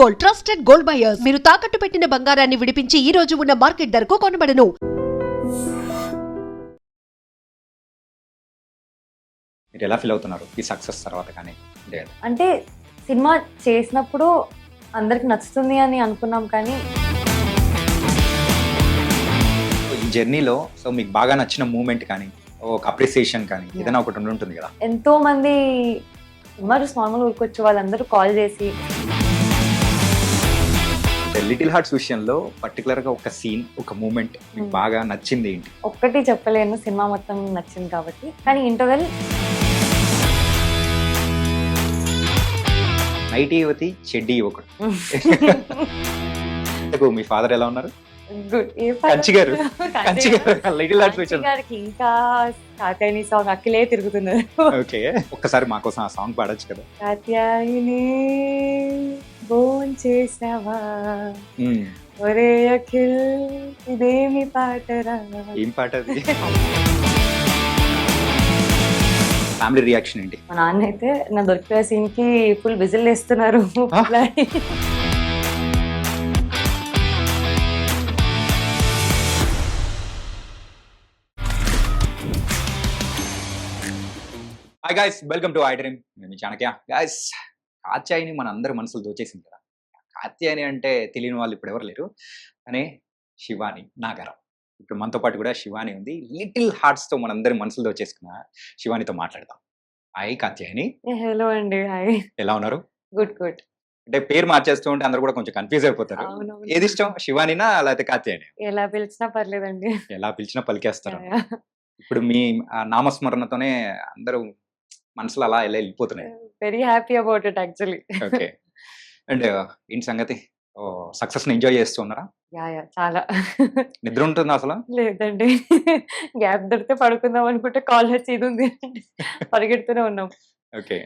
Gold, trusted gold buyers. మీరు తాకట్టు పెట్టిన బంగారాన్ని విడిపించి ఈ రోజు ఉన్న మార్కెట్ ధరకు కొనబడను. మీరు ఎలా ఫీల్ అవుతున్నారు ఈ సక్సెస్ తర్వాత? కానీ అంటే సినిమా చేసినప్పుడు అందరికి నచ్చుతుంది అని అనుకున్నాం, కానీ ఈ జర్నీలో సో మీకు బాగా నచ్చిన మూమెంట్ కానీ ఒక అప్రిసియేషన్ కానీ ఏదైనా ఒకటి ఉంటుంది కదా. ఎంతో మంది సినిమా చూసి నార్మల్ ఊరుకొచ్చి వాళ్ళందరూ కాల్ చేసి లిటిల్ హార్ట్స్ విషయంలో పర్టికులర్గా ఒక సీన్, ఒక మూమెంట్ మీకు బాగా నచ్చింది ఏంటి? ఒక్కటి చెప్పలేను, సినిమా మొత్తం నచ్చింది కాబట్టి. కానీ ఇంటర్వెల్ నైట్ యువతి చెడ్డి యువకుడు. మీ ఫాదర్ ఎలా ఉన్నారు? గుడ్. కంచి గారు లిటిల్ హార్ట్స్ విషయం గారికి ఇంకా కాత్యాయని సాంగ్ అఖిలే తిరుగుతున్నారు. ఓకే, ఒక్కసారి మా కోసం ఆ సాంగ్ పాడొచ్చు కదా. కాత్యాయని భోన్ చేసావా, ఒరే అఖిల్ ఇదేమి పాటరా. ఏం పాట అది? ఫ్యామిలీ రియాక్షన్ ఏంటి? మా నాన్న అయితే నా దొరికిన సీన్ కి ఫుల్ విజిల్ వేస్తున్నారు. Hi guys, welcome to I dream. నేను చాణక్య. గైస్, కాత్యాయని మన అందరి మనసులు దోచేసింది కదా. కాత్యాయని అంటే తెలియని వాళ్ళు ఇప్పుడు ఎవరు లేరు. అనే శివాని నాగరం. ఇప్పుడు మనతో పాటు కూడా శివాని ఉంది. లిటిల్ హార్ట్స్ తో మనందరి మనసులు దోచేసుకున్న శివానితో మాట్లాడదాం. హాయ్ కాత్యాయని. హలో అండి. హాయ్. ఎలా ఉన్నారు? Good good. అంటే పేరు మార్చేస్తూ ఉంటే అందరు కూడా కొంచెం కన్ఫ్యూజ్ అయిపోతారు. ఏది ఇష్టం, శివానినా లేకపోతే కాత్యాయని? ఎలా పిలిచినా పర్లేదండి. ఎలా పిలిచినా పలికేస్తారు. ఇప్పుడు మీ నామస్మరణతోనే అందరూ మనసులో అలా ఎలా వెళ్ళిపోతున్నాయి. Very happy about it actually. Okay. And ఏంటి సంగతి, సక్సెస్ ని ఎంజాయ్ చేస్తూ ఉన్నారా? యా చాలా. నిద్ర ఉంటుందా అసలు? లేదండి, గ్యాప్ దొరికితే పడుకుందాం అనుకుంటే కాల్ వచ్చి ఇది ఉంది పరిగెడుతూనే ఉన్నాం. ఓకే.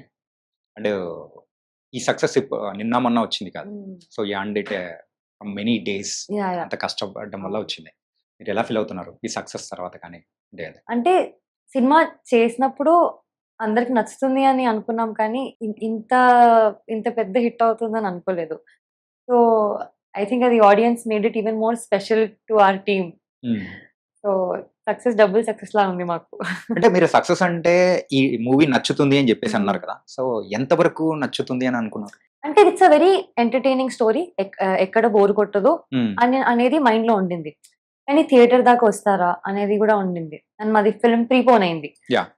అండ్ ఈ సక్సెస్ నిన్న మొన్న వచ్చింది కాదు. సో ఈ అండ్ ఇట్ మెనీ డేస్ అంత కష్టపడడం వల్ల వచ్చింది. మీరు ఎలా ఫీల్ అవుతున్నారు ఈ సక్సెస్ తర్వాత? కానీ అంటే సినిమా చేసినప్పుడు అందరికి నచ్చుతుంది అని అనుకున్నాం, కానీ ఇంత ఇంత పెద్ద హిట్ అవుతుందని అనుకోలేదు. సో ఐ థింక్ అది audience made it even more special to our team. So success double success లా ఉంది మాకు. అంటే మీరు సక్సెస్ అంటే ఈ మూవీ నచ్చుతుంది అని చెప్పేసి అన్నారు కదా. సో ఎంత వరకు నచ్చుతుంది అని అనుకున్నారు? అంటే it's a very entertaining story, ఎక్కడ బోర్ కొట్టదు అనేది మైండ్ లో ఉండింది. కానీ థియేటర్ దాకా వస్తారా అనేది కూడా ఉండింది. అండ్ మాది ఫిల్మ్ ప్రీపోన్ అయింది.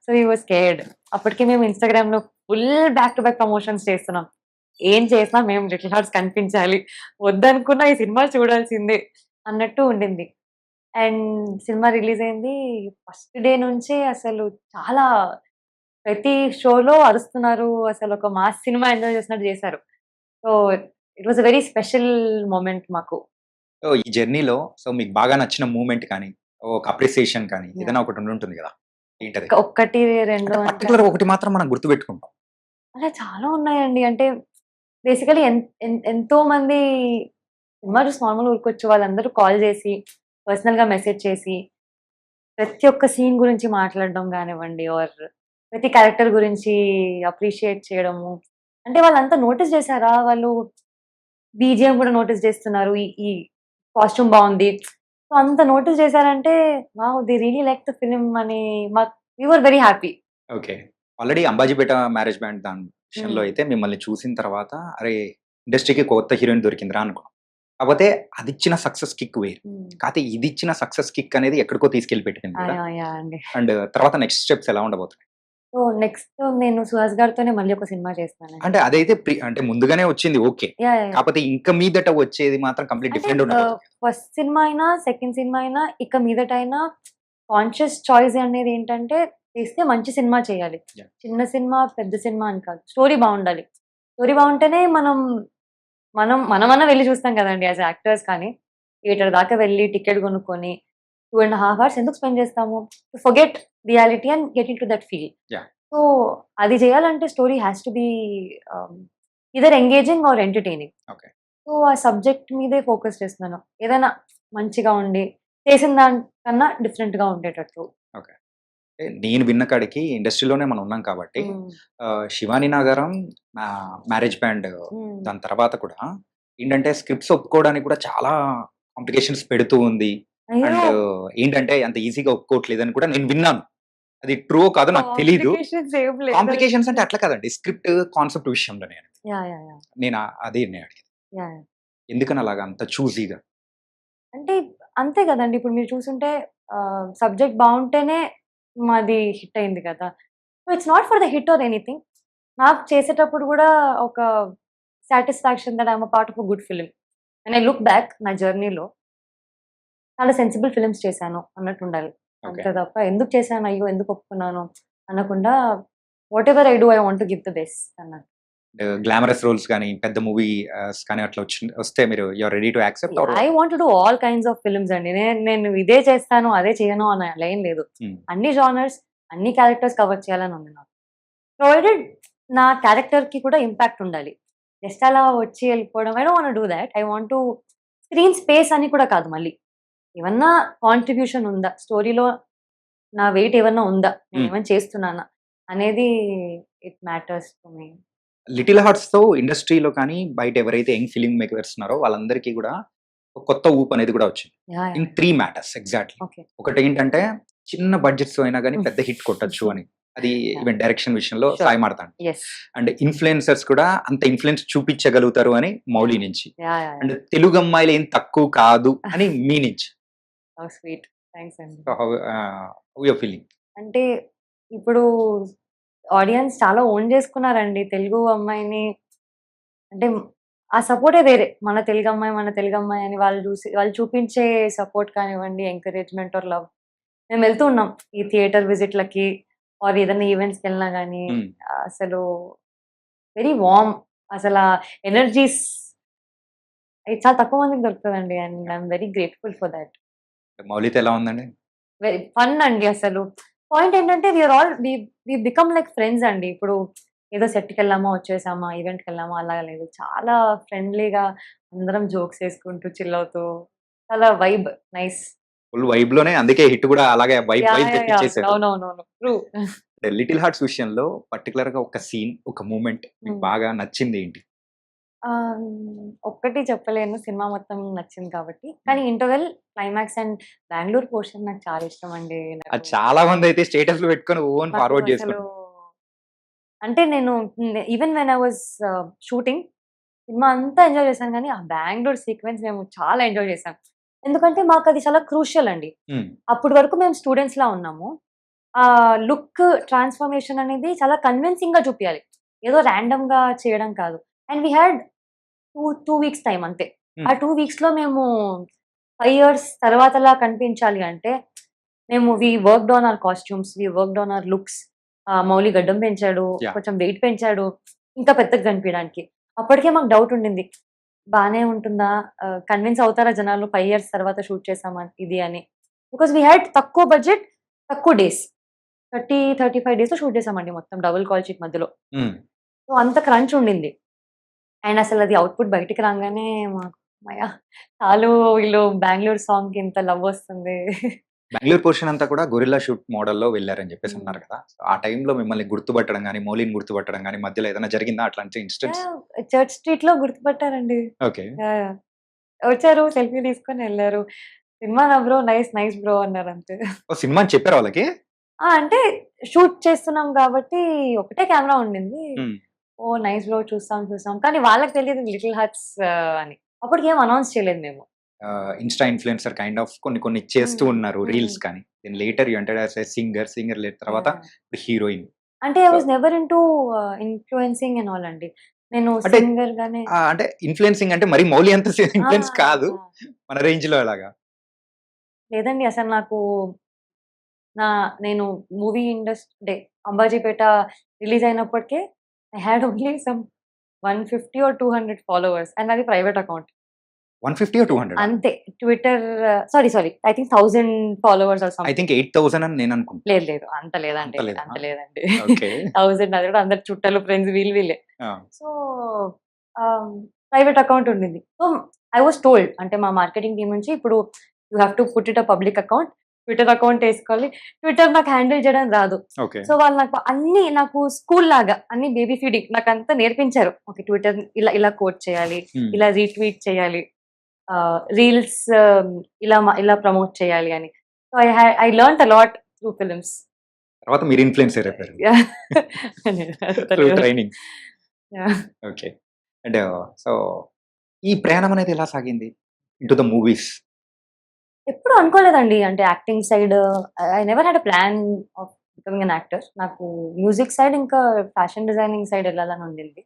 So we was scared. అప్పటికే మేము ఇన్స్టాగ్రామ్ లో full back to back promotions చేస్తున్నాం. ఏం చేసినా మేము లిటిల్ హార్ట్స్ కనిపించాలి, వద్దనుకున్నా ఈ సినిమా చూడాల్సిందే అన్నట్టు ఉండింది. అండ్ సినిమా రిలీజ్ అయింది ఫస్ట్ డే నుంచే అసలు చాలా ప్రతి షోలో అరుస్తున్నారు. అసలు ఒక మాస్ సినిమా ఎంజాయ్ చేసినట్టు చేశారు. So it was a very special moment మాకు. ఈ జర్నీలో సో మీకు బాగా నచ్చిన మూమెంట్ కానీ ఒక అప్రిసియేషన్ కానీ ఏదైనా ఒకటి ఉంటుంది కదా. ఏంటది? ఒక్కటి రెండు పర్టికులర్ ఒకటి మాత్రం మనం గుర్తు పెట్టుకుంటాం. అలా చాలా ఉన్నాయండి. అంటే బేసికలీ ఎంతో మంది సినిమా చూసి నార్మల్ ఊరుకొచ్చి వాళ్ళందరూ కాల్ చేసి పర్సనల్ గా మెసేజ్ చేసి ప్రతి ఒక్క సీన్ గురించి మాట్లాడడం కానివ్వండి, ఆర్ ప్రతి క్యారెక్టర్ గురించి అప్రిషియేట్ చేయడము. అంటే వాళ్ళంతా నోటీస్ చేశారా, వాళ్ళు బీజిఎం కూడా నోటీస్ చేస్తున్నారు, ఈ కాస్ట్యూమ్ బాగుంది, సో అంత నోటీస్ చేశారంటే wow, they really like the film అని we were very happy. Okay. Already Ambajipeta marriage band దాని విషయంలో అయితే మిమ్మల్ని చూసిన తర్వాత అరే ఇండస్ట్రీకి కొత్త హీరోయిన్ దొరికిందిరా అనుకున్నాం. కాకపోతే అది ఇచ్చిన సక్సెస్ కిక్ వేరు. కాకపోతే ఇది ఇచ్చిన సక్సెస్ కిక్ అనేది ఎక్కడికో తీసుకెళ్లి పెట్టింది. అండ్ తర్వాత నెక్స్ట్ స్టెప్స్ ఎలా ఉండబోతున్నాయి? సో నెక్స్ట్ నేను సుహాస్ గారితోనే మళ్ళీ ఒక సినిమా చేస్తాను. అంటే అదైతే అంటే ముందుగానే వచ్చింది ఓకే, కాకపోతే ఇంకా మీదట వచ్చేది మాత్రం కంప్లీట్ డిఫరెంట్ ఉండదు. ఫస్ట్ సినిమా అయినా సెకండ్ సినిమా అయినా ఇక మీదట అయినా కాన్షియస్ చాయిస్ అనేది ఏంటంటే చేస్తే మంచి సినిమా చేయాలి. చిన్న సినిమా పెద్ద సినిమా అని కాదు, స్టోరీ బాగుండాలి. స్టోరీ బాగుంటేనే మనమన్నా వెళ్ళి చూస్తాం కదండి యాజ్ యాక్టర్స్. కానీ థియేటర్ దాకా వెళ్ళి టికెట్ కొనుక్కొని 2.5 hours ఎందుకు స్పెండ్ చేస్తాము? Forget reality and get in to that feel. So అది చేయాలంటే story has to be either engaging or entertaining. So ఆ సబ్జెక్ట్ మీదే ఫోకస్ చేస్తున్నాను. ఏదైనా మంచిగా ఉండి చేసిన దానికన్నా డిఫరెంట్ గా ఉండేటట్టు. నేను విన్న కాడికి ఇండస్ట్రీలోనే మనం ఉన్నాం కాబట్టి శివాని నాగరం మ్యారేజ్ బ్యాండ్ దాని తర్వాత కూడా ఏంటంటే స్క్రిప్ట్స్ ఒప్పుకోవడానికి కూడా చాలా కాంప్లికేషన్స్ పెడుతూ ఉంది. అండ్ అయ్యో! ఏంటంటే అంత ఈజీగా ఒప్పుకోవట్లేదని కూడా నేను విన్నాను. అది ట్రూ కాదో నాకు తెలీదు. కాంప్లికేషన్స్ ఏం లేదండి. కాంప్లికేషన్స్ అంటే అట్లా కాదండి. స్క్రిప్ట్ కాన్సెప్ట్ విషయంలో యాహ్! యాహ్! యాహ్! నేను అదే అడిగేది. యాహ్! యాహ్! ఎందుకని అలాగా అంత చూజీగా? అంటే అంతే గదండీ! ఇప్పుడు మీరు చూసుంటే సబ్జెక్ట్ బావుంటేనే మాది హిట్ అయింది కదా! So, it's not for the hit or anything. నాకు చేసేటప్పుడు గూడా ఒక satisfaction that I am a part of a good film. When I look back నా జర్నీలో చాలా సెన్సిబుల్ ఫిల్మ్స్ చేశాను అన్నట్టుండాలి. ఓకే. అంతే తప్ప ఎందుకు చేశాను, అయ్యో! ఎందుకు ఒప్పుకున్నాను అనకుండా whatever I do I want to give the best అన్నట్టు. గ్లామరస్ రోల్స్ గాని, పెద్ద మూవీ కానీ అట్లా వస్తే మీరు you are ready to accept or I want to do all kinds of films అండి. నేను ఇదే చేస్తాను, అదే చేయను అని అలా ఏం లేదు. అన్ని జోనర్స్, అన్ని క్యారెక్టర్స్ కవర్ చేయాలని ఉంది నాకు. ప్రొవైడెడ్ నా క్యారెక్టర్‌కి కూడా ఇంపాక్ట్ ఉండాలి. జస్ట్ అలా వచ్చి వెళ్ళిపోవడం I don't want to do thought. I want to screen space అని కూడా కాదు మళ్ళీ. ఏమన్నా కాంట్రిబ్యూషన్ ఉందా? స్టోరీలో నా వెయిట్ ఏమన్నా ఉందా? నేనేమైనా చేస్తున్నానా? అనేది it matters to me. Little హార్ట్స్‌తో ఇండస్ట్రీలో కానీ, బయట ఎవరైతే యంగ్ ఫిల్మ్ మేకర్స్ ఉన్నారో వాళ్ళందరికీ కూడా ఒక కొత్త ఊపు అనేది కూడా వచ్చింది. Yeah! In yeah! 3 matters exactly. Okay. ఒకటేంటంటే చిన్న బడ్జెట్స్ అయినా గాని పెద్ద హిట్ కొట్టొచ్చు అని. అది ఈవెన్ డైరెక్షన్ విషయంలో Sure. సాయి మాడతాను. యెస్. అండ్ ఇన్‌ఫ్లుయెన్సర్స్ కూడా అంత ఇన్‌ఫ్లుయెన్స్ చూపించగలుగుతారు అని మౌలి నుంచి. యాహ్! యాహ్! అండ్ తెలుగు అమ్మాయిలు ఏం తక్కువ కాదు అని మీ నుంచి. How sweet. థాంక్స్ అండి. So how you are feeling? అంటే ఇప్పుడు ఆడియన్స్ చాలా ఓన్ చేసుకున్నారండి తెలుగు అమ్మాయిని. అంటే ఆ సపోర్టే వేరే. మన తెలుగు అమ్మాయి అని వాళ్ళు చూపించే సపోర్ట్ కానివ్వండి, ఎంకరేజ్‌మెంట్ ఆర్ లవ్. మేము వెళ్తూ ఉన్నాం ఈ థియేటర్ విజిట్‌లకి ఆర్ ఏదైనా ఈవెంట్స్‌కెళ్ళినా గానీ అసలు వెరీ వార్మ్. అసలా ఎనర్జీస్ చాలా తక్కువ మందికి దొరుకుతదండి. And I am very grateful for thought. మౌలితో ఎలా ఉందండి? వెరీ ఫన్ అండి అసలు. పాయింట్ ఏంటంటే వి బికమ్ లైక్ ఫ్రెండ్స్ అండి. ఇప్పుడు ఏదో సెట్‌కెళ్ళామా, వచ్చేసామా, ఈవెంట్‌కెళ్ళామా అలాగా లేదు. చాలా ఫ్రెండ్లీగా అందరం జోక్స్ ఏసుకుంటూ, చిల్ అవుతూ చాలా వైబ్ నైస్. ఫుల్ వైబ్ లోనే అందుకే హిట్ కూడా అలాగే vibe yeah! Vibe yeah! Yeah! తెప్పించేసారు. అవునవునవును. ట్రూ. లిటిల్ హార్ట్స్ విషయంలో పర్టికులర్‌గా ఒక సీన్, ఒక మూమెంట్ మీకు బాగా నచ్చింది ఏంటి? ఒక్కటి చెప్పలేను. సినిమా మొత్తం నచ్చింది కాబట్టి. కానీ interval, climax and Bengaluru portion నాకు చాలా ఇష్టమండి. అది చాలా మంది అయితే స్టేటస్‌లు పెట్టుకొని ఓన్ నాకు ఫార్వర్డ్ అసలు చేసుకుంటారు. అంటే నేను even when I was shooting cinema అంతా ఎంజాయ్ చేశాను గానీ, ఆ బెంగుళూరు సీక్వెన్స్ మేము చాలా ఎంజాయ్ చేసాం. ఎందుకంటే మాకది చాలా క్రూషియల్ అండి. హ్మ్. అప్పటి వరకు మేము స్టూడెంట్స్‌లా ఉన్నాము. లుక్ ట్రాన్స్‌ఫర్మేషన్ అనేది చాలా కన్విన్సింగ్‌గా చూపియాలి. ఏదో రాండమ్‌గా చేయడం కాదు. And we had 2 weeks time అంతే. ఆ 2 వీక్స్‌లో మేము 5 ఇయర్స్ తర్వాతలా కనిపించాలి అంటే, మేము worked on hour costumes, worked on hour looks. Mouli గడ్డం పెంచాడు, యాహ్! కొంచెం వెయిట్ పెంచాడు, ఇంకా పెద్దగా కనిపియడానికి. అప్పటికే మాకు డౌట్ ఉండింది. బానే ఉంటుందా? కన్విన్స్ అవుతారా జనాలు 5 ఇయర్స్ తర్వాత షూట్ ఇది అని. బికాజ్ వి హాడ్ తక్కువ బడ్జెట్, తక్కువ డేస్. 35 డేస్‌లో షూట్ చేసామండి మొత్తం డబుల్ కాల్ షీట్ మధ్యలో. హ్మ్. సో, అంత క్రంచ్ ఉండింది. అండ్ అసలది ఔట్‌పుట్ బయటికి రాంగానే మాకు హమ్మయ్య! చాలు వీళ్ళు బెంగుళూరు సాంగ్‌కి ఇంత లవ్ వస్తుంది. బెంగుళూరు పోర్షన్ అంతా కూడా గొరిల్లా షూట్ మోడల్‌లో వెళ్లారని చెప్పేసి హ్మ్. అన్నారు కదా! ఆ టైంలో మిమ్మల్ని గుర్తుపట్టడం గాని, మౌలిని గుర్తుపట్టడం గాని మధ్యలో ఏదైనా జరిగిందా అట్లాంటి ఇన్సిడెంట్స్? యాహ్! చర్చ్ స్ట్రీట్‌లో గుర్తుపట్టారండి. ఓకే. యాహ్! వచ్చారు, సెల్ఫీ తీసుకొని ఎళ్లారు. "సినిమానా బ్రో? నైస్, నైస్ బ్రో" అన్నారంతే. ఓహ్! సినిమా అని చెప్పారా వాళ్ళకి? అంటే షూట్ చేస్తున్నాం కాబట్టి ఒకటే కెమెరా ఉండింది. హ్మ్. ఓహ్! నైస్ బ్రో చూస్తాం, చూస్తాం. కానీ వాళ్ళకి తెలీదు లిటిల్ హార్ట్స్ అని. అప్పటికేం అనౌన్స్ చేయలేదు మేము. ఇన్‌స్టా ఇన్‌ఫ్లుయెన్సర్ కైండ్ ఆఫ్ కొన్ని కొన్ని చేస్తూ హ్మ్. ఉన్నారు హ్మ్. రీల్స్ కానీ. Then later you entered as a singer. Singer తర్వాత యాహ్! ఇప్పుడు హీరోయిన్. అంటే I so was never into influencing and all అండి. నేను అంటే సింగర్‌గానే అంటే ఇన్‌ఫ్లుయెన్సింగ్ అంటే మరి మౌలి అంత ఆ! ఇన్‌ఫ్లుయెన్స్ కాదు. ఆ! మన రేంజ్‌లో అలాగా. లేదండి. అసలు నాకు నేను మూవీ అంటే 'అంబాజీపేట' రిలీజ్ అయినప్పటికే I had only some 150 or 200 followers and అది ప్రైవేట్ అకౌంట్. 150 ఆర్ 200 అంతే. Twitter sorry I think 1000 followers or I something. Think 8000 అని నేను అనుకుంటా. లేదు లేదు. అంత లేదండి. అంత లేదా? అంత లేదండి. ఓకే. 1000 అది కూడా అందరు చుట్టాలు, ఫ్రెండ్స్ వీళ్ళే. ఆ! సో, ప్రైవేట్ అకౌంట్ ఉండింది. సో, ఐ వాస్ టోల్డ్ అంటే మా మార్కెటింగ్ టీమ్ నుంచి ఇప్పుడు you have to put it public account Twitter account వేసుకోవాలి. ట్విట్టర్ నాకు హ్యాండిల్ చేయడం రాదు. ఓకే. సో వాళ్ళు నాకు స్కూల్ లాగా అన్ని బేబీ ఫీడింగ్ నాకంతా నేర్పించారు. ఓకే, ట్విట్టర్ ఇలా కోట్ చేయాలి, ఇలా రీట్వీట్ చేయాలి, రీల్స్ ఇలా ప్రమోట్ చేయాలి అని. So I learned a lot through films. తర్వాత మీరు ఇన్‌ఫ్లుయెన్సర్ అయిపోయారు through training. Okay. And so ఈ ప్రయాణం అనేది ఎలా సాగింది ఇంటూ ద మూవీస్? ఎప్పుడు అనుకోలేదండి. అంటే acting side I never had a plan of becoming an actor. నాకు మ్యూజిక్ సైడ్ ఇంకా ఫ్యాషన్ డిజైనింగ్ సైడ్ వెళ్ళాలని ఉండింది.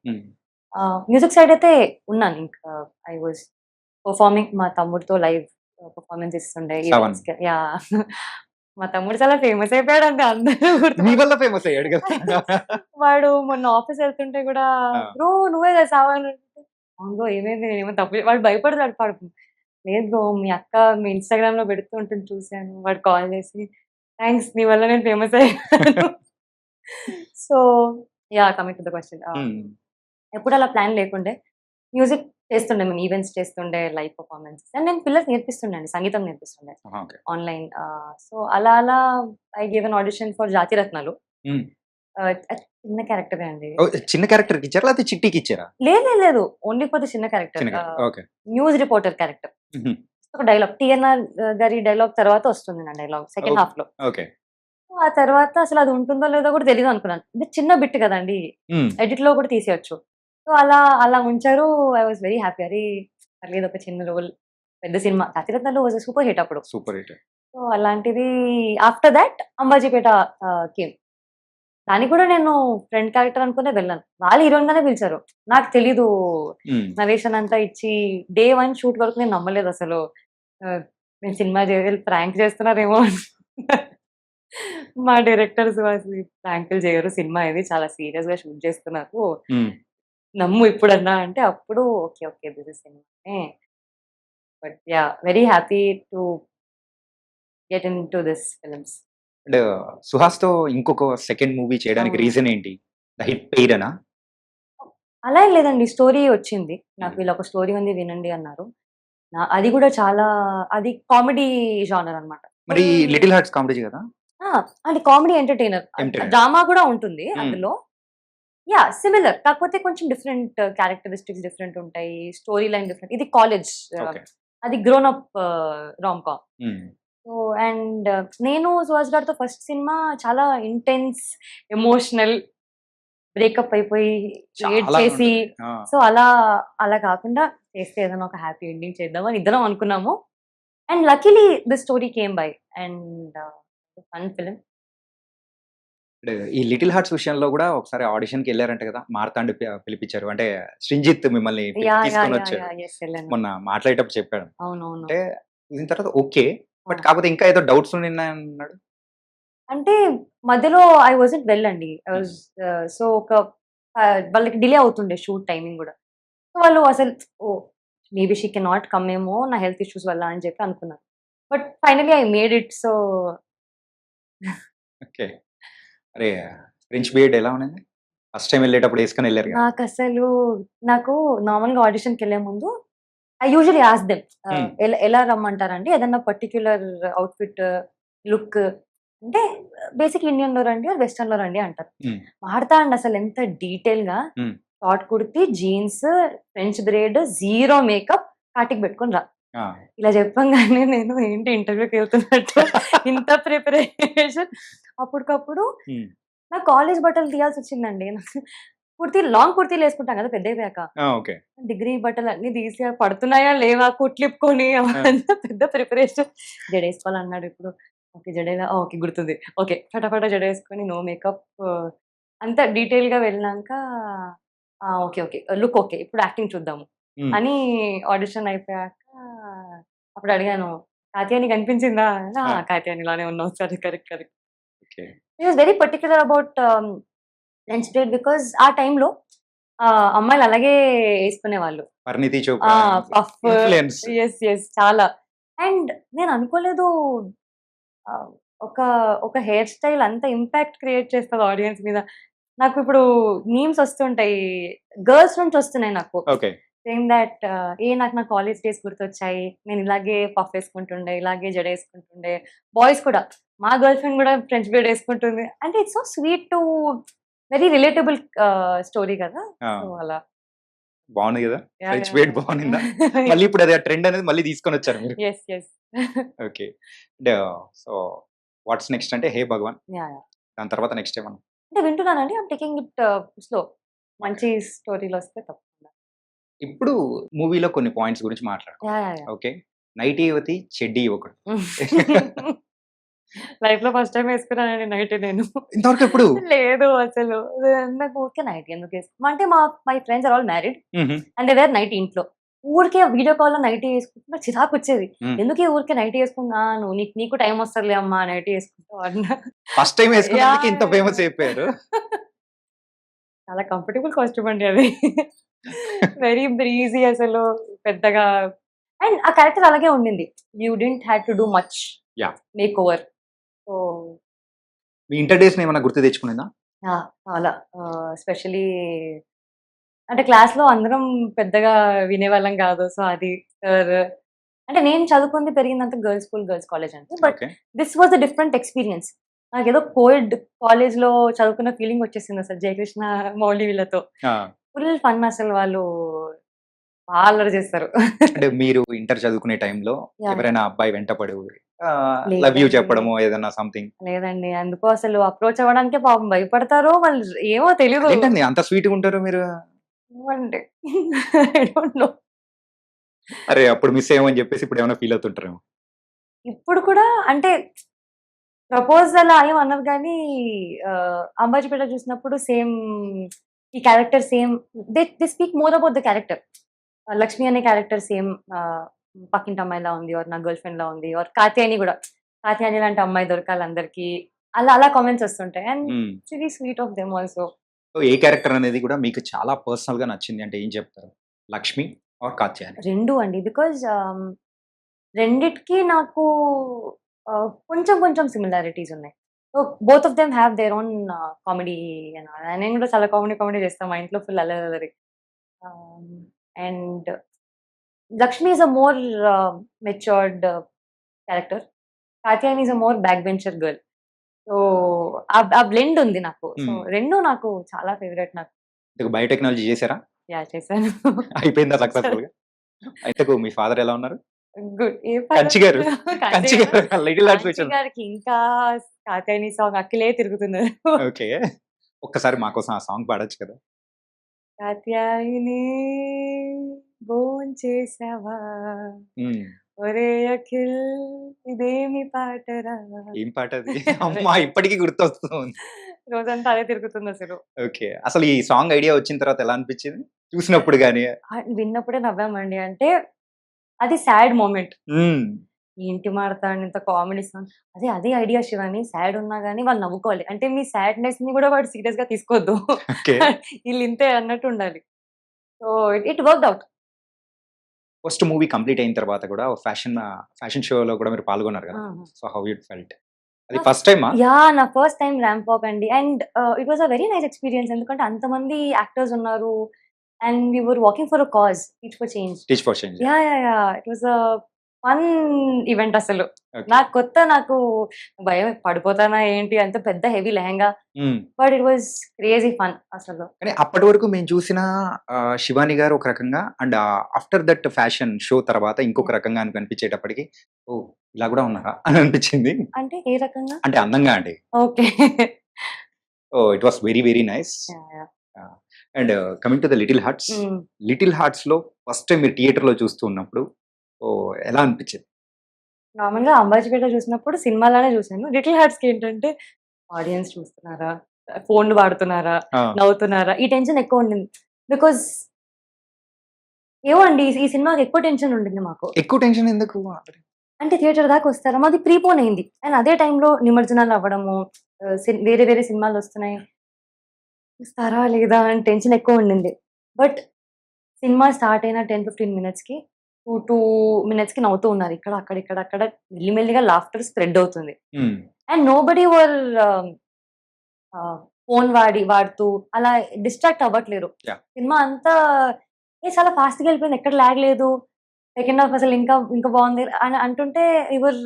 మ్యూజిక్ సైడ్ అయితే ఉన్నాను. ఇంకా ఐ వాజ్ పర్ఫార్మింగ్ మా తమ్ముడితో లైవ్ పర్ఫార్మెన్స్ ఇస్తుండే Savan. యా. మా తమ్ముడు చాలా ఫేమస్ అయిపోయాడంటే అందరూ మీ వల్ల ఫేమస్ అయ్యాడు కదా. వాడు మొన్న ఆఫీస్ వెళ్తుంటే కూడా బ్రో నువ్వే కదా సావన్ అంటే, అవును బ్రో ఏమైంది నేనేమో తప్పు. వాడు భయపడతాడు పాడు. లేదు బ్రో మీ అక్క మీ ఇన్స్టాగ్రామ్ లో పెడుతూ ఉంటుంది చూశాను. వాడు కాల్ చేసి థ్యాంక్స్ నీ వల్ల నేను ఫేమస్ అయ్యాను. So yeah, coming to the question, ఎప్పుడు అలా ప్లాన్ లేకుండే మ్యూజిక్ చేస్తుండే, మేము ఈవెంట్స్ చేస్తుండే, లైవ్ పర్ఫార్మెన్సెస్. అండ్ నేను పిల్లలకి నేర్పిస్తుండే అండి, సంగీతం నేర్పిస్తుండే ఓకే. ఆన్లైన్. సో అలా I give an audition for జాతి రత్నాలు. చిన్న క్యారెక్టరే అండి. చిన్న క్యారెక్టర్‌కి ఇచ్చారా లేకపోతే చిట్టికి ఇచ్చారా? లేదు ఓన్లీ ఫర్ ద చిన్న క్యారెక్టర్, చిన్న ఓకే. News reporter character. ఒక డైలాగ్ టిఎన్ఆర్ గారి డైలాగ్ తర్వాత వస్తుంది నా డైలాగ్ సెకండ్ హాఫ్ లో. ఓకే. ఆ తర్వాత అసలు అది ఉంటుందో లేదో కూడా తెలియదు అనుకున్నాను. ఇది చిన్న బిట్ కదండి, ఎడిట్ లో కూడా తీసేయచ్చు. సో అలా ఉంచారు. I was very happy. అరే పర్లేదు ఒక చిన్న రోల్, పెద్ద cinema. Jathiratnalu was super hit అప్పుడు. Super hit. సో అలాంటిది ఆఫ్టర్ దాట్ అంబాజీపేట కేమ్. దానికి కూడా నేను ఫ్రెండ్ క్యారెక్టర్ అనుకునే వెళ్ళాను. వాళ్ళు హీరోయిన్ గానే పిలిచారు. నాకు తెలీదు. నరేషన్ అంతా ఇచ్చి డే 1 షూట్ వరకు నేను నమ్మలేదు అసలు. నేను సినిమా చేయాలి ప్రాంక్ చేస్తున్నారేమో. మా డైరెక్టర్స్ అసలు ప్రాంకులు చేయరు, సినిమా ఇది చాలా సీరియస్ గా షూట్ చేస్తున్నారు, నమ్ము ఇప్పుడన్నా అంటే అప్పుడు okay this is cinema. But ya, very happy to get in to this films. And సుహాస్‌తో ఇంకొక సెకండ్ మూవీ చేయడానికి రీజన్ ఏంటి? ద హిట్ పెయిరేనా? అలా ఏం లేదండి. స్టోరీ వచ్చింది. నాకు ఇలా ఒక స్టోరీ ఉంది వినండి అన్నారు. అది కూడా చాలా, అది కామెడీ జానర్ అన్నమాట. మరి లిటిల్ హార్ట్స్ కామెడీ కదా? అది కామెడీ ఎంటర్టైనర్. డ్రామా కూడా ఉంటుంది అందులో. Yeah, similar. కాకపోతే కొంచెం డిఫరెంట్ క్యారెక్టరిస్టిక్స్ డిఫరెంట్ ఉంటాయి, స్టోరీ లైన్ డిఫరెంట్. ఇది కాలేజ్, అది grown up rom com. So and నేను సుహాస్ గారితో ఫస్ట్ సినిమా చాలా ఇంటెన్స్ ఎమోషనల్, బ్రేకప్ అయిపోయి ఏడ్ చేసి, సో అలా కాకుండా చేస్తే ఏదైనా ఒక హ్యాపీ ఎండింగ్ చేద్దామని ఇద్దరం అనుకున్నాము. And luckily the story came by and fun film. ఈ లిటిల్ హార్ట్స్ విషయంలో కూడా ఒకసారి ఆడిషన్‌కి వెళ్ళారంట కదా? మార్తాండ్ పిలిపించారు. అంటే శ్రీజిత్ మిమ్మల్ని తీసుకొని వచ్చారు. మొన్న మాట్లాడేటప్పుడు చెప్పాడు. అవునవును. అంటే దీని తర్వాత ఓకే, బట్ కాకపోతే ఇంకా ఏదో డౌట్స్ ఉన్నాయన్నాడు. అంటే మధ్యలో ఐ వాజంట్ వెల్ అండి. ఐ వాజ్ సో వాళ్ళకి డిలే అవుతుండే షూట్ టైమింగ్ కూడా. సో వాళ్ళు అసలు maybe she can not come ఏమో నా హెల్త్ ఇష్యూస్ వల్ల అని చెప్పి అనుకున్నాను. But finally I made it. So okay. అరే ఫ్రెంచ్ బియర్డ్ ఎలా ఉన్నది? ఫస్ట్ టైం వెళ్ళేటప్పుడు వేసుకొని వెళ్ళారు కదా? నాకు నార్మల్గా ఆడిషన్కి వెళ్ళే ముందు ఐ యూజువల్లీ ఆస్క్ దెమ్ ఎలా రమ్మంటారండి, ఏదన్నా పర్టిక్యులర్ అవుట్ఫిట్ లుక్ అంటే బేసిక్ ఇండియన్ లో రండి వెస్టర్న్ లో రండి అంటారు. వాడతా అండి అసలు ఎంత డీటెయిల్ గా, short kurti, jeans, french braid, zero makeup, కాటికి పెట్టుకుని రా. ఇలా చెప్పంగానే నేను ఏంటి ఇంటర్వ్యూకి వెళ్తున్నట్టు ఇంత ప్రిపరేషన్. అప్పటికప్పుడు నా కాలేజ్ బట్టలు తీయాల్సి వచ్చిందండి. లాంగ్ కుర్తీలు వేసుకుంటాం కదా పెద్ద అయిపోయాక, డిగ్రీ బట్టలు అన్ని తీసి పడుతున్నాయా లేవా కుట్లిప్పుకొని అవంతా పెద్ద ప్రిపరేషన్. జడేసుకోవాలన్నాడు ఇప్పుడు. ఓకే జడేలా, ఓకే గుర్తుంది, ఓకే ఫటాఫటా జడేసుకొని నో మేకప్ అంత డీటెయిల్ గా వెళ్ళినాక ఓకే లుక్ ఓకే ఇప్పుడు యాక్టింగ్ చూద్దాము అని ఆడిషన్ అయిపోయాక అప్పుడు అడిగాను, కాత్యాని కనిపించిందా? కాత్యానిలానే ఉన్నావు. సరే correct. He was very particular about french braid because ఆ టైంలో అమ్మాయిలు అలాగే వేసుకునేవాళ్ళు, పఫ్. ఎస్ చాలా. అండ్ నేను అనుకోలేదు ఒక హెయిర్ స్టైల్ అంత ఇంపాక్ట్ క్రియేట్ చేస్తుంది ఆడియన్స్ మీద. నాకు ఇప్పుడు మీమ్స్ వస్తుంటాయి, గర్ల్స్ నుంచి వస్తున్నాయి నాకు. సేమ్ దట్ నాకు నా కాలేజ్ డేస్ గుర్తొచ్చాయి. నేను ఇలాగే పఫ్ వేసుకుంటుండే, ఇలాగే జడ వేసుకుంటుండే. బాయ్స్ కూడా మా గర్ల్ ఫ్రెండ్ కూడా ఫ్రెంచ్ బీడ్ వేసుకుంటుంది. అంటే it's so sweet to very relatable story కదా! సో అలా. బాగుంది కదా, యాహ్! French yeah! బీడ్ బాగుందా? మళ్ళీ ఇప్పుడు అది ట్రెండ్ అనేది మళ్ళీ తీసుకొని వచ్చారు మీరు. Yes. Yes. Okay. So what's next అంటే హే భగవాన్, యాహ్! యాహ్! దాని తర్వాత నెక్స్ట్ ఏమన్నా? అంటే వింటున్నానండి. I'm taking it slow. మంచి స్టోరీలొస్తే తప్పకుండా. ఇప్పుడు మూవీలో కొన్ని పాయింట్స్ గురించి మాట్లాడుకో. Yeah! Yeah! Yeah! Okay. Nightie యువతి, చెడ్డీ యువకుడు. లైఫ్‌లో ఫస్ట్ టైమ్ వేసుకున్నానండి నైటీ నేను. ఇంతవరకు ఎప్పుడు? లేదు అసలు. నాకు ఊరికే నైటీ ఎందుకు వేసుకున్నా అంటే my friends are all married హుహు. అండ్ దే వేర్ నైటీ ఇంట్లో. ఊరికే వీడియో కాల్‌లో నైటీ వేసుకుంటే చిరాకొచ్చేది. హ్మ్. ఎందుకే ఊరికే నైటీ వేసుకున్నా నువ్వు నీకు టైం వస్తదిలే అమ్మా నైటీ వేసుకుంటావు అన్నా. ఫస్ట్ టైం వేసుకున్నందుకు యాహ్! ఇంత ఫేమస్ అయిపోయారు. చాలా కంఫర్టబుల్ కాస్ట్యూమ్ అండి అది. వెరీ బ్రీజీ అసలు పెద్దగా అండ్ ఆ క్యారెక్టర్ అలాగే ఉండింది. You didn't have to do much yeah! Make over. So మీ ఇంటర్ డేస్‌ని ఏమన్నా గుర్తు తెచ్చుకునిందా? చాలా ఎస్పెషల్లీ అంటే క్లాస్‌లో అందరం పెద్దగా వినేవాళ్ళం కాదు. సో అది సార్ అంటే నేను చదువుకుంది పెరిగిందంతా గర్ల్స్ స్కూల్, గర్ల్స్ కాలేజ్ అండి. But okay. This was a different experience. నాకేదో కోఎడ్ కాలేజ్‌లో చదువుకున్న ఫీలింగ్ వచ్చేసింది అసలు జయకృష్ణ, మౌలి వీళ్ళతో. ఆ! ఫుల్ ఫన్ అసలు వాళ్ళు బా అల్లరి చేస్తారు. అంటే మీరు ఇంటర్ చదువుకునే టైంలో యాహ్! ఎవరైనా అబ్బాయి వెంట పడి లవ్ యూ లేదండి. చెప్పడమో ఏదన్నా సంథింగ్? లేదండి. అందుకో అసలు అప్రోచ్ అవ్వడానికే పాపం భయపడతారో మళ్ళీ ఏమో తెలీదు. ఏంటండి అంత స్వీట్‌గా ఉంటారు మీరు? ఏమండి ఐ డోంట్ నో. అరే! అప్పుడు మిస్ అయ్యామని చెప్పేసి ఇప్పుడు ఏమైనా ఫీల్ అవుతుంటారేమో. ఇప్పుడు కూడా అంటే ప్రపోజ్ అలా ఏం అనరు గానీ అంబాజీపేట చూసినప్పుడు సేమ్ ఈ character same they speak more about the character. Lakshmi అనే క్యారెక్టర్ సేమ్ పక్కింటి అమ్మాయిలా ఉంది ఆర్ నా గర్ల్ ఫ్రెండ్‌లా ఉంది ఆర్ కాత్యాయని గూడా. కాత్యాయని లాంటి అమ్మాయి దొరకాలి అందరికి. అలా కామెంట్స్ వస్తుంటాయి. అండ్ హ్మ్. It's very sweet of them also. So, A character అనేది కూడా మీకు చాలా పర్సనల్‌గా నచ్చింది అంటే ఏం చెప్తారు? లక్ష్మి ఆర్ కాత్యాయని? 2 అండి. బికాజ్ రెండిటికి నాకు కొంచెం కొంచెం సిమిలారిటీస్ ఉన్నాయి. So both of them have their own comedy and all. నేను కూడా చాలా కామెడీ చేస్తా. మా ఇంట్లో ఫుల్ అల్లరి. And Lakshmi is a more matured character. Katyayani is a more back bencher girl. So ఆ బ్లెండ్ ఉంది నాకు. సో హ్మ్. 2 నాకు చాలా ఫేవరెట్ నాకు. ఇంతకు బయోటెక్నాలజీ చేసారా? యాహ్! చేశాను. అయిపోయిందా సక్సెస్‌ఫుల్‌గా? ఇంతకు మీ ఫాదర్ ఎలా ఉన్నారు? గుడ్. ఏ కంచి గారు. కంచి గారు. లిటిల్ హార్ట్స్ కాంచీ వచ్చాను. గారికి ఇంకా కాత్యాయని సాంగ్ అఖిలే తిరుగుతున్నారు. ఓకే. ఒక్కసారి మా కోసం ఆ సాంగ్ పాడొచ్చు కదా! కాత్యాయని భోంచేసావా హ్మ్. ఒరే అఖిల్ ఇదేమి పాటరా. ఏం పాటది? అదే అమ్మా! ఇప్పటికి గుర్తొస్తుంది. రోజంతా అదే తిరుగుతుంది అసలు. ఓకే. అసలు ఈ సాంగ్ ఐడియా వచ్చిన తర్వాత ఎలా అనిపించింది? చూసినప్పుడు గాని? విన్నప్పుడే నవ్వామండి. అంటే అది సాడ్ మూమెంట్. హ్మ్. ఏంటి మాడతాండు ఇంత కామెడీ సాంగ్. అదే ఐడియా శివాని. సాడ్ ఉన్నా గాని వాళ్ళు నవ్వుకోవాలి. అంటే మీ సాడ్‌నెస్‌ని గూడా వాడు సీరియస్‌గా తీసుకోవద్దు. ఓకే. ఈళ్ళింతే అన్నట్టు ఉండాలి. So it worked out. First movie complete అయిన తర్వాత కూడా ఫ్యాషన్ షోలో కూడా మీరు పాల్గొన్నారు కదా! ఆహా! So, how it felt? అది ఫస్ట్ టైమా? యాహ్! నా ఫస్ట్ టైమ్ ర్యాంప్ వాక్ అండి. And it was a very nice experience. ఎందుకంటే అంతమంది యాక్టర్స్ ఉన్నారు. And we were walking for a cause. Each for change. Teach for change. Yeah! It was a fun event అసలు. Okay. నాకు భయం పడిపోతానా ఏంటి అంత పెద్ద heavy lehenga. Hmm. But it was crazy fun అసలు. కానీ అప్పటి వరకు మేము చూసిన 'శివాని' గారు ఒక రకంగా and after that fashion show తర్వాత ఇంకొక రకంగా అని కనిపించేటప్పటికి ఓహ్! ఇలా కూడా ఉన్నారా? అని అనిపించింది. అంటే ఏ రకంగా? అంటే అందంగా అండి. Okay. Oh! It was very very nice. Yeah! And coming to the little hearts. హ్మ్. లిటిల్ హార్ట్స్‌లో ఫస్ట్ టైమ్ మీరు థియేటర్‌లో చూస్తూ ఉన్నప్పుడు ఎలా అనిపించింది? నార్మల్‌గా అంబాజీపేట చూసినప్పుడు సినిమాలానే చూసాను. లిటిల్ హార్ట్స్‌కి ఏంటంటే ఆడియన్స్ చూస్తున్నారా? ఫోన్‌లు వాడుతున్నారా? ఆ! నవ్వుతున్నారా? ఈ టెన్షన్ ఎక్కువ ఉండింది. బికాజ్ ఏమో అండి ఈ సినిమాకి ఎక్కువ టెన్షన్ ఉండింది మాకు. ఎక్కువ టెన్షన్ ఎందుకు? అంటే థియేటర్ దాకా వస్తారా? మాది ప్రీపోన్ అయింది. అండ్ అదే టైంలో నిమజ్జనాలు అవ్వడము, వేరే వేరే సినిమాలొస్తున్నాయి. వస్తారా? లేదా? అని టెన్షన్ ఎక్కువ ఉండింది. బట్ సినిమా స్టార్ట్ అయిన 10, 15 మినిట్స్‌కి 2 మినిట్స్‌కి నవ్వుతూ ఉన్నారు. అక్కడ మెల్లిమెల్లిగా లాఫ్టర్ స్ప్రెడ్ అవుతుంది. హ్మ్. అండ్ నోబడీ వర్ ఫోన్ వాడుతూ అలా డిస్ట్రాక్ట్ అవ్వట్లేరు. యాహ్! సినిమా అంతా చాలా ఫాస్ట్‌గా వెళ్ళిపోయింది. ఎక్కడ లాగ్ లేదు. సెకండ్ హాఫ్ అసలు ఇంకా ఇంకా బాగుంది అని అంటుంటే ఎవరు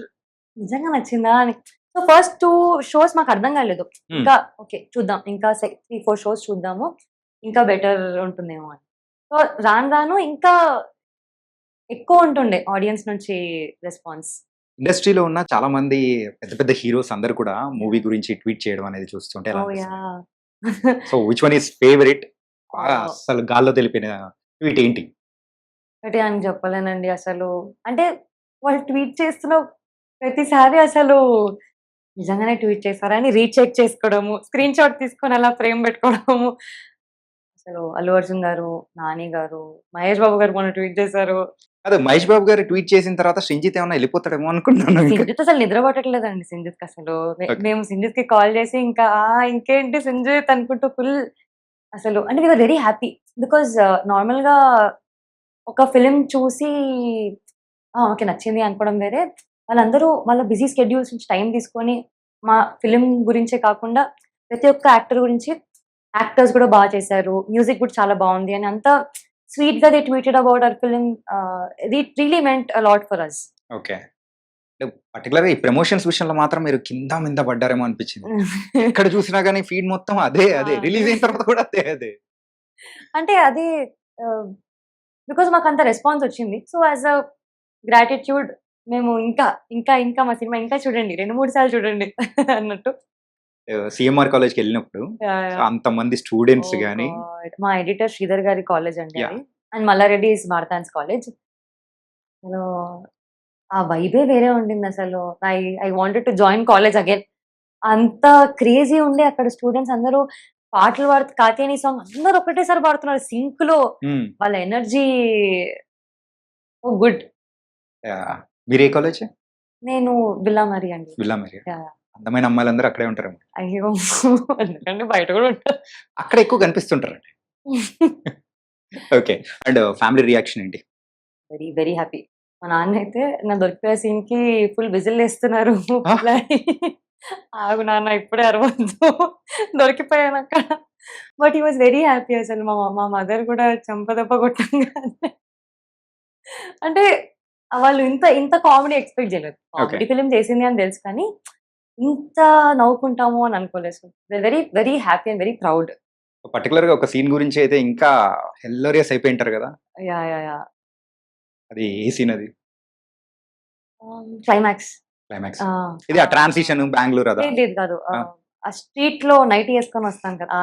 నిజంగా నచ్చిందా అని. సో ఫస్ట్ 2 షోస్ మాకు అర్థం కాలేదు. హ్మ్. ఇంకా ఓకే చూద్దాం. ఇంకా 3, 4 షోస్ చూద్దాము. ఇంకా బెటర్ ఉంటుందేమో అని. సో రాను రాను ఇంకా ఎక్కువ ఉంటుండే ఆడియన్స్ నుంచి రెస్పాన్స్. ఇండస్ట్రీలో ఉన్న చాలా మంది పెద్ద పెద్ద హీరోస్ అందరూ కూడా మూవీ గురించి ట్వీట్ చేయడం అనేది చూస్తుంటే ఎలా ఓహ్! అనిపిస్తుంది? Yeah! So which one is favourite? బాగా ఓహ్! అస్సలు గాల్లో తెలిపిన ట్వీట్ ఏంటి? ఒకటి అని చెప్పలేనండి అసలు. అంటే వాళ్ళు ట్వీట్ చేస్తున్న ప్రతిసారి అసలు నిజంగానే ట్వీట్ చేసారా అని రీచెక్ చేసుకోవడము, స్క్రీన్ షాట్ తీసుకొని అలా ఫ్రేమ్ పెట్టుకోవడము. అసలు అల్లు అర్జున్ గారు, నాని గారు, మహేష్ బాబు గారు మొన్న ట్వీట్ చేశారు. అదే మహేష్ బాబు గారు ట్వీట్ చేసిన తర్వాత శ్రీజిత్ ఏమన్నా వెళ్ళిపోతాడేమో అనుకున్నాను ఇంకా. సింజిత్ అసలు నిద్ర పట్టట్లేదండి సింజిత్‌కి అసలు. Okay. మేము సింజిత్‌కి కాల్ చేసి ఇంకా ఇంకేంటి సింజిత్ అనుకుంటూ ఫుల్ అసలు అంటే వి వర్ వెరీ హ్యాపీ. బికాజ్ నార్మల్‌గా ఒక ఫిల్మ్ చూసి ఓకే నచ్చింది అనుకోవడం వేరే. వాళ్ళందరూ వాళ్ళ బిజీ స్కెడ్యూల్స్ నుంచి టైం తీసుకొని మా ఫిల్మ్ గురించే కాకుండా ప్రతి ఒక్క యాక్టర్ గురించి యాక్టర్స్ కూడా బాగా చేశారు. మ్యూజిక్ కూడా చాలా బాగుంది అని అంతా స్వీట్‌గా they tweeted about our film. It really meant a lot for us. Okay. అంటే పర్టిక్యులర్‌గా ఈ ప్రమోషన్స్ విషయంలో మాత్రం మీరు కింద మీద పడ్డారేమో అనిపించింది. ఎక్కడ చూసినా గాని ఫీడ్ మొత్తం అదే. రిలీజ్ అయిన తర్వాత కూడా అదే. అంటే అది బికాజ్ మాకంత రెస్పాన్స్ వచ్చింది. సో యాస్ అ గ్రాటిట్యూడ్ మేము ఇంకా మా సినిమా ఇంకా చూడండి 2, 3 సార్లు చూడండి అన్నట్టు. సీఎంఆర్ కాలేజ్‌కి వెళ్ళినప్పుడు యాహ్! So yeah! అంతమంది స్టూడెంట్స్ ఓహ్ గాని గాడ్! మా ఎడిటర్ శ్రీధర్ గారి కాలేజ్ అండి యాహ్! అది. అండ్ మల్లారెడ్డి ఈస్ మార్తాన్స్ కాలేజ్. అసలు ఆ వైబే వేరే ఉండిందసలు. I I wanted to join college again. అంత క్రేజీ ఉండే అక్కడ స్టూడెంట్స్ అందరూ పాటలు పాడుతూ 'కాత్యాయని' సాంగ్ అందరూ ఒకటేసారి పాడుతున్నారు సింక్‌లో. హ్మ్. వాళ్ళ ఎనర్జీ సో గుడ్. యాహ్! మీరే కాలేజ్? నేను బిల్లామరి అండి. Villa Marie. యాహ్! అందమైన అమ్మాయిలందరూ అక్కడే ఉంటారేమో. అయ్యో! ఎందుకండి బయట కూడా ఉంటారు. అక్కడ ఎక్కువ కనిపిస్తుంటారండి. ఓకే. అండ్ ఫ్యామిలీ రియాక్షన్ ఏంటి? Very very happy. మా నాన్నయితే నా దొరికిపోయే సీన్‌కి ఫుల్ విజిల్లేస్తున్నారు. ఆ! ఆగు నాన్న ఇప్పుడే అరవద్దు దొరికిపోయానక్కడ. But he was very happy అసలు. మా మదర్ కూడా చెంపదెబ్బ కొట్టంగానే అంటే వాళ్ళు ఇంత కామెడీ ఎక్స్‌పెక్ట్ చేయలేదు. ఓకే. కామెడీ ఫిల్మ్ చేసింది అని తెలుసు కానీ, ఇంత నవ్వుకుంటాము అని అనుకోలేదు. They very very happy and very proud. పర్టిక్యులర్‌గా ఒక సీన్ గురించి అయితే ఇంకా హిల్లేరియస్ అయిపోయి ఉంటారు కదా! యాహ్! అది ఏ సీన్ అది? క్లైమాక్స్. క్లైమాక్స్. ఆ! ఇది ఆ ట్రాన్సిషన్ బెంగుళూరు అదా? లేదు కాదు. ఆ! ఆ స్ట్రీట్‌లో నైటీ యేసుకొని వస్తాను కదా!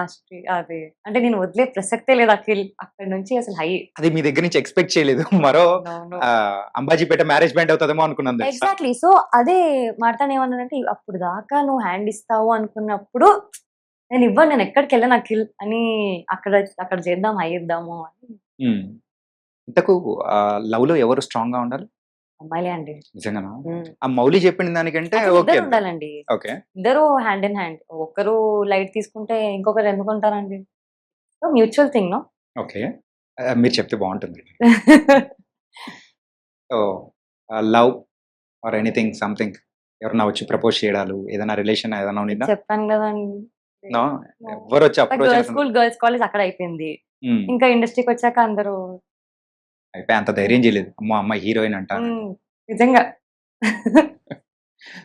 అది అంటే నేను వదిలే ప్రసక్తే లేదు అక్కడి నుంచి అసలు హై. అది మీ దగ్గర నుంచి ఎక్స్‌పెక్ట్ చేయలేదు. మరో అవునవును. అంబాజీపేట మ్యారేజ్ బ్యాండ్ అవుతదేమో అనుకున్నాను తెలుసా? ఎగ్జాక్ట్‌లీ. సో, అదే మార్తాండ్ ఏమన్నాడంటే, "అప్పుడు దాకా నువ్వు హ్యాండ్ ఇస్తావు అనుకున్నప్పుడు, నేనివ్వను. నేనెక్కడికెళ్ళను అఖిల్" అని అక్కడ అక్కడ చేద్దాం, హై ఇద్దాము అని. హ్మ్. ఇంతకు లవ్‌లో ఎవరు స్ట్రాంగ్‌గా ఉండాలి? అమ్మాయిలే అండి. నిజంగానా? హ్మ్. ఆ మౌలి చెప్పిన దానికంటే అసలు ఓకే. ఇద్దరు ఉండాలండి. ఓకే. ఇద్దరు హ్యాండ్ ఇన్ హ్యాండ్. ఒక్కరు లైట్ తీసుకుంటే ఇంకొకరు ఎందుకుంటారండి? So, mutual thing no? Okay. మీరు చెప్తే బావుంటుంది. So, love or anything something ఎవరన్నా వచ్చి ప్రపోజ్ చేయడాలు, ఏదైనా రిలేషన్ ఏదైనా ఉండిందా? చెప్పాను గదండీ! నో. నో. ఎవ్వరొచ్చి అప్రోచ్ గర్ల్స్ చేసిన స్కూల్, గర్ల్స్ కాలేజ్ అక్కడ అయిపోయింది. హ్మ్. ఇంకా ఇండస్ట్రీకొచ్చాక అందరూ అయిపోయి అంత ధైర్యం చేయలేదు. అమ్మో! అమ్మాయి హీరోయిన్ అంట అని. హ్మ్. నిజంగా.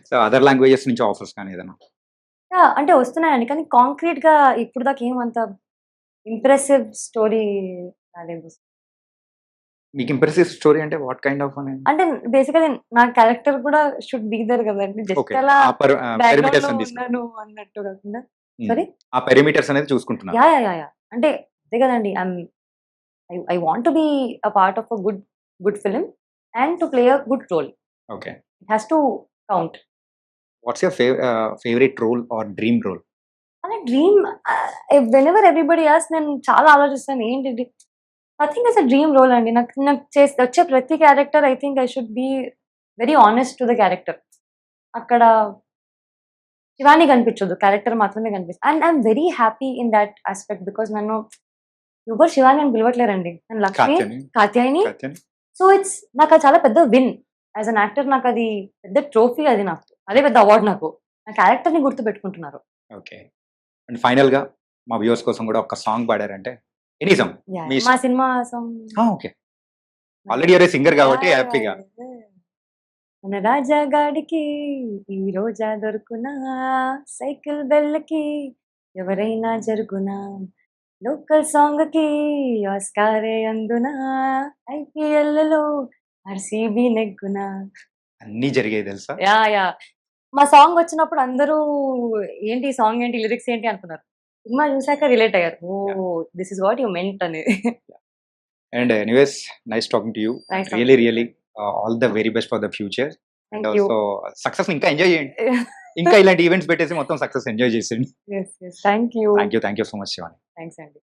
సో, అదర్ లాంగ్వేజెస్ నుంచి ఆఫర్స్ కానీ ఏదైనా? యాహ్! అంటే వస్తున్నాయండి. కానీ కాంక్రీట్‌గా ఇప్పుడు దాకా ఏమంత ఇంప్రెసివ్ స్టోరీ రాలేదు. మీకు ఇంప్రెసివ్ స్టోరీ అంటే వాట్ కైండ్ ఆఫ్ అని? అంటే బేసికల్లీ నా క్యారెక్టర్ కూడా షుడ్ బి దేర్ కదండీ. Just okay. అలా ఆ పెరిమీటర్స్ బ్యాక్‌గ్రౌండ్‌లో అని తీసుకుంటారు. ఉన్నాను అన్నట్టు కాకుండా హ్మ్. సారీ? ఆ పెరిమీటర్స్ అనేది చూసుకుంటున్నారు. యాహ్! అంటే అదే కదండీ. I want to be a part of a good film and to play a good role. Okay. It has to count. What's your favourite role or dream role? అలా dream whenever everybody asks నేను చాలా ఆలోచిస్తాను ఏంటిది? Nothing is a dream role అండి. నాకు నాకు వచ్చే ప్రతి character I think I should be very honest to the character. అక్కడ శివాని కనిపించదు. క్యారెక్టర్ మాత్రమే కనిపిస్తది. And I'm very happy in thought aspect because నన్ను ఎవ్వరు శివాని అని పిలవట్లేరండి. నన్ను లక్ష్మి, కాత్యాయని. కాత్యాయని. కాత్యాయని. సో నాకది చాలా పెద్ద విన్. యాస్ ఎన్ యాక్టర్ నాకది పెద్ద ట్రోఫీ అది నాకు. అదే పెద్ద అవార్డ్ నాకు. నా క్యారెక్టర్‌ని గుర్తుపెట్టుకుంటున్నారు. ఓకే. అండ్ ఫైనల్‌గా మా వ్యూవర్స్ కోసం కూడా ఒక సాంగ్ పాడారంటే ఎనీ సాంగ్ Yeah, మీ మా ఇష్టం. సినిమా సాంగ్ ఓకే ఆల్రెడీ అరే సింగర్ కాబట్టి హ్యాపీగా మన రాజా గాడికి ఈ రోజా దొరుకునా సైకిల్ బెల్లకి ఎవరైనా జరుగునా లోకల్ సాంగ్ కి ఆస్కారే అందునా IPL లో RCB నెగ్గునా. అన్నీ జరిగాయి తెలుసా. యా మా సాంగ్ వచ్చినప్పుడు అందరూ ఏంటి ఈ సాంగ్ ఏంటి లిరిక్స్ ఏంటి అనుకున్నారు. సినిమా చూసాక రిలేట్ అయ్యారు. Oh this is what you meant అనేది. And anyways nice talking to you. Nice really talking to really you. All the very best for the future. And Thank you. Also success ఇంకా enjoy చేయండి. ఇంకా ఇలాంటి events పెట్టేసి మొత్తం success enjoy చేసేయండి. Yes. Thank you. Thank you so much Shivani. Thanks, Andy.